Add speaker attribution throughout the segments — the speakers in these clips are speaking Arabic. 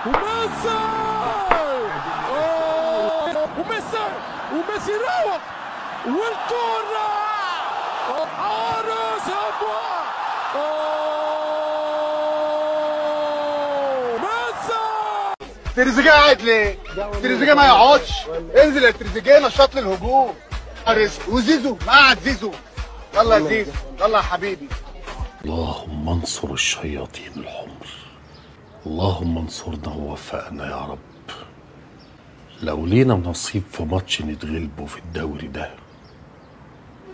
Speaker 1: وميسي وميسي روح والكرة حارس أبواب ميسي.
Speaker 2: تريزيجيه قاعد ليه؟ تريزيجيه ما يقعدش. انزل يا تريزيجيه، نشاط للهجوم. حارس وزيزو مقعد زيزو. يلا يا زيزو، يلا يا حبيبي.
Speaker 3: اللهم انصر الشياطين الحمر، اللهم انصرنا ووفقنا يا رب. لو لينا نصيب في ماتش نتغلبه في الدوري ده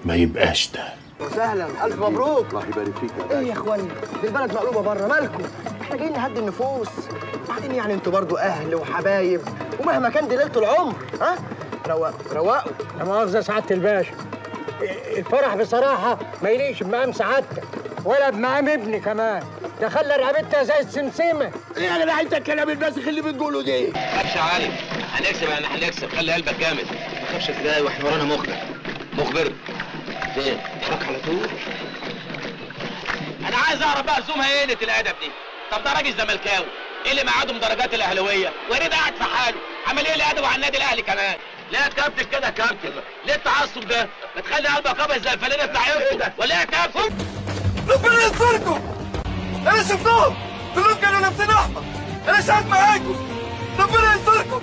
Speaker 3: ما يبقاش ده.
Speaker 4: وسهلا، الف مبروك.
Speaker 3: الله يبارك فيك يا
Speaker 4: ايه يا اخواني، دي البلد مقلوبه بره، مالكم؟ احنا جايين نهدي النفوس. بعدين يعني انتوا برضو اهل وحبايب، ومهما كان دي ليله العمر. ها روقوا.
Speaker 5: لا مؤاخذة سعادة الباشا، الفرح بصراحة ما يليش بمقام سعادتك ولا بمقام ابني كمان، ده خلى رقبتها زي السمسمة.
Speaker 1: ايه يا جدع انت الكلام الباسخ اللي بتقوله ده؟
Speaker 6: ما تخافش يا علي، هنكسب يعني هنكسب، خلي قلبك جامد. ما تخافش ازاي واحنا ورانا مخبر فين؟ وراك على طول. انا عايز اعرف بقى زومها ايه قله الادب دي؟ طب ده راجل زملكاوي، ايه اللي معادهم درجات الاهلاويه؟ وريد قاعد في حاله، عمل ايه الادب على النادي الاهلي كمان؟ ليه يا كابتن كده يا كابتن؟ ليه التعصب ده؟ ما تخلي قلبك ابيض زي الفانله بتاع يوسف، ولا ايه يا كابتن؟
Speaker 1: ربنا يستركم. انا شفتهم كلهم كانوا لابسين احمر، انا شاهد معاكم. ربنا يستركم.